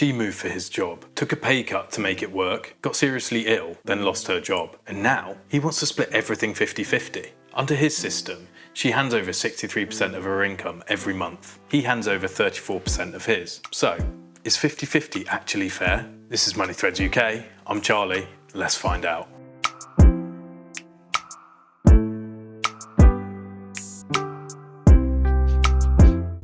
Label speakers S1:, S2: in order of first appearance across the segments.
S1: She moved for his job, took a pay cut to make it work, got seriously ill, then lost her job. And now he wants to split everything 50-50. Under his system, she hands over 63% of her income every month. He hands over 34% of his. So, is 50-50 actually fair? This is Money Threads UK. I'm Charlie. Let's find out.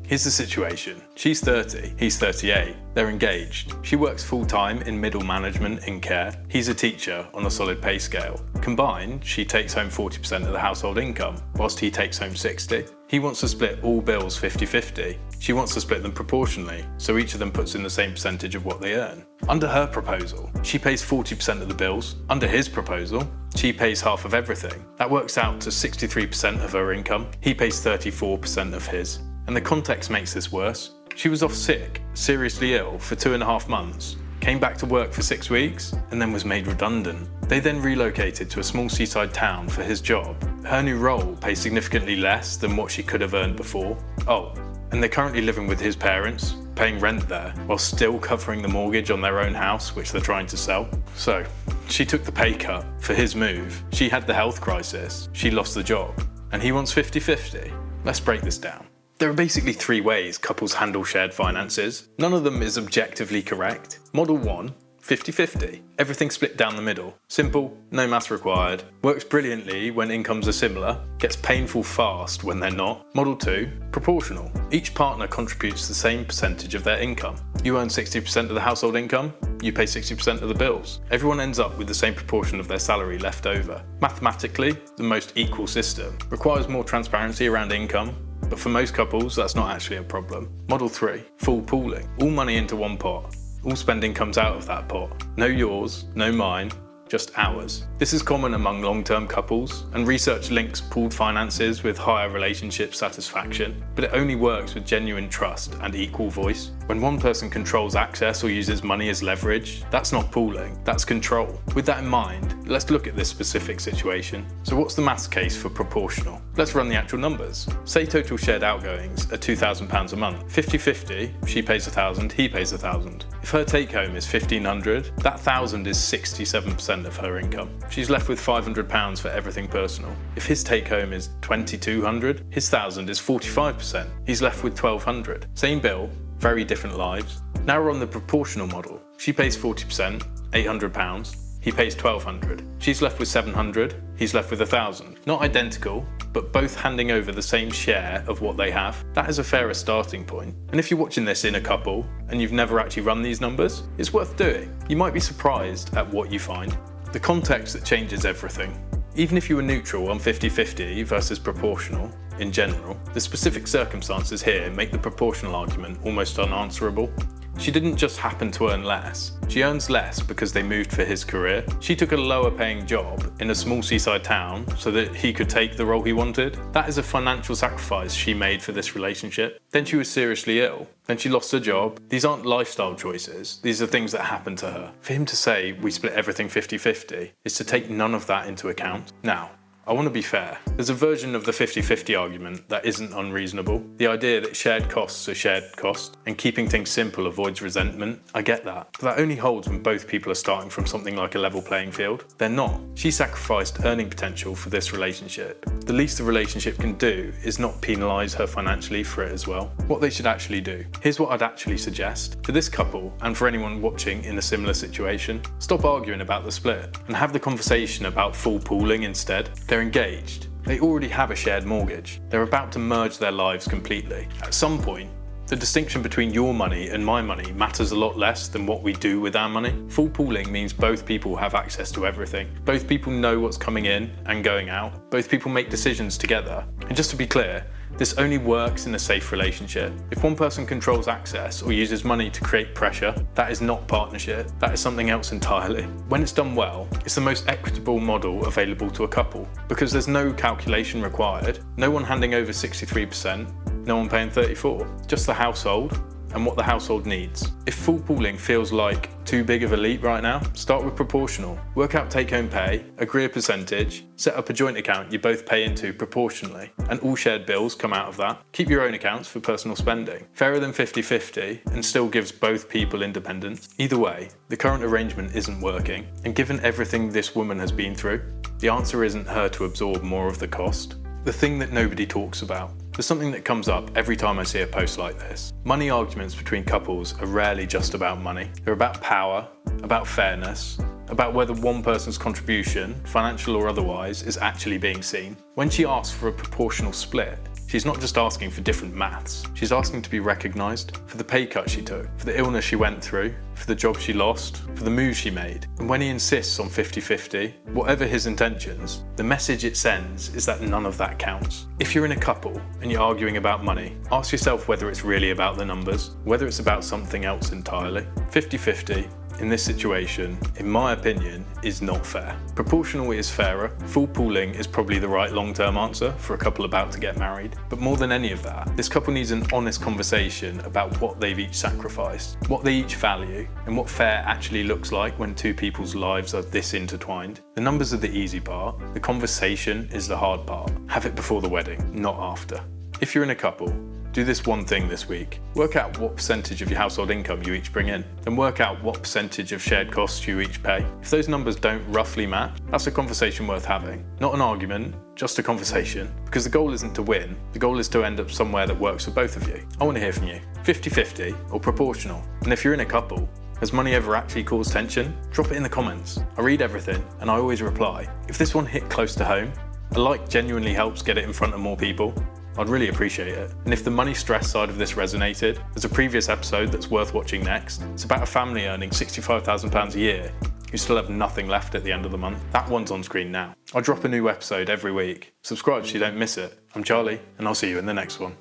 S1: Here's the situation. She's 30, he's 38. They're engaged. She works full-time in middle management in care. He's a teacher on a solid pay scale. Combined, she takes home 40% of the household income, whilst he takes home 60%. He wants to split all bills 50-50. She wants to split them proportionally, so each of them puts in the same percentage of what they earn. Under her proposal, she pays 40% of the bills. Under his proposal, she pays half of everything. That works out to 63% of her income. He pays 34% of his. And the context makes this worse. She was off sick, seriously ill, for 2.5 months, came back to work for 6 weeks, and then was made redundant. They then relocated to a small seaside town for his job. Her new role pays significantly less than what she could have earned before. Oh, and they're currently living with his parents, paying rent there, while still covering the mortgage on their own house, which they're trying to sell. So, she took the pay cut for his move. She had the health crisis. She lost the job. And he wants 50-50. Let's break this down. There are basically 3 ways couples handle shared finances. None of them is objectively correct. Model 1, 50-50. Everything split down the middle. Simple, no maths required. Works brilliantly when incomes are similar. Gets painful fast when they're not. Model 2, proportional. Each partner contributes the same percentage of their income. You earn 60% of the household income, you pay 60% of the bills. Everyone ends up with the same proportion of their salary left over. Mathematically, the most equal system. Requires more transparency around income, but for most couples, that's not actually a problem. Model 3, full pooling. All money into one pot. All spending comes out of that pot. No yours, no mine, just ours. This is common among long-term couples, and research links pooled finances with higher relationship satisfaction, but it only works with genuine trust and equal voice. When one person controls access or uses money as leverage, that's not pooling, that's control. With that in mind, let's look at this specific situation. So what's the maths case for proportional? Let's run the actual numbers. Say total shared outgoings are £2,000 a month. 50-50, she pays £1,000, he pays £1,000. If her take home is £1,500, that £1,000 is 67% of her income. She's left with £500 for everything personal. If his take home is £2,200, his £1,000 is 45%. He's left with £1,200. Same bill, very different lives. Now we're on the proportional model. She pays 40%, £800. He pays £1,200. She's left with £700. He's left with £1,000. Not identical, but both handing over the same share of what they have. That is a fairer starting point. And if you're watching this in a couple and you've never actually run these numbers, it's worth doing. You might be surprised at what you find. The context that changes everything. Even if you were neutral on 50-50 versus proportional in general, the specific circumstances here make the proportional argument almost unanswerable. She didn't just happen to earn less. She earns less because they moved for his career. She took a lower paying job in a small seaside town so that he could take the role he wanted. That is a financial sacrifice she made for this relationship. Then she was seriously ill. Then she lost her job. These aren't lifestyle choices. These are things that happened to her. For him to say we split everything 50-50 is to take none of that into account. Now, I want to be fair. There's a version of the 50-50 argument that isn't unreasonable. The idea that shared costs are shared costs and keeping things simple avoids resentment. I get that. But that only holds when both people are starting from something like a level playing field. They're not. She sacrificed earning potential for this relationship. The least the relationship can do is not penalise her financially for it as well. What they should actually do. Here's what I'd actually suggest. For this couple, and for anyone watching in a similar situation, stop arguing about the split and have the conversation about full pooling instead. They're engaged. They already have a shared mortgage. They're about to merge their lives completely. At some point, the distinction between your money and my money matters a lot less than what we do with our money. Full pooling means both people have access to everything. Both people know what's coming in and going out. Both people make decisions together. And just to be clear, this only works in a safe relationship. If one person controls access or uses money to create pressure, that is not partnership. That is something else entirely. When it's done well, it's the most equitable model available to a couple because there's no calculation required, no one handing over 63%, no one paying 34%. Just the household, and what the household needs. If full pooling feels like too big of a leap right now, start with proportional. Work out take-home pay, agree a percentage, set up a joint account you both pay into proportionally, and all shared bills come out of that. Keep your own accounts for personal spending. Fairer than 50-50 and still gives both people independence. Either way, the current arrangement isn't working, and given everything this woman has been through, the answer isn't her to absorb more of the cost. The thing that nobody talks about. There's something that comes up every time I see a post like this. Money arguments between couples are rarely just about money. They're about power, about fairness, about whether one person's contribution, financial or otherwise, is actually being seen. When she asks for a proportional split, she's not just asking for different maths, she's asking to be recognised for the pay cut she took, for the illness she went through, for the job she lost, for the move she made. And when he insists on 50-50, whatever his intentions, the message it sends is that none of that counts. If you're in a couple and you're arguing about money, ask yourself whether it's really about the numbers, whether it's about something else entirely. 50-50 in this situation, in my opinion, is not fair. Proportional is fairer. Full pooling is probably the right long-term answer for a couple about to get married. But more than any of that, this couple needs an honest conversation about what they've each sacrificed, what they each value, and what fair actually looks like when two people's lives are this intertwined. The numbers are the easy part. The conversation is the hard part. Have it before the wedding, not after. If you're in a couple, do this one thing this week. Work out what percentage of your household income you each bring in, and work out what percentage of shared costs you each pay. If those numbers don't roughly match, that's a conversation worth having. Not an argument, just a conversation, because the goal isn't to win, the goal is to end up somewhere that works for both of you. I want to hear from you. 50-50 or proportional? And if you're in a couple, has money ever actually caused tension? Drop it in the comments. I read everything, and I always reply. If this one hit close to home, a like genuinely helps get it in front of more people. I'd really appreciate it. And if the money stress side of this resonated, there's a previous episode that's worth watching next. It's about a family earning £65,000 a year who still have nothing left at the end of the month. That one's on screen now. I drop a new episode every week. Subscribe so you don't miss it. I'm Charlie, and I'll see you in the next one.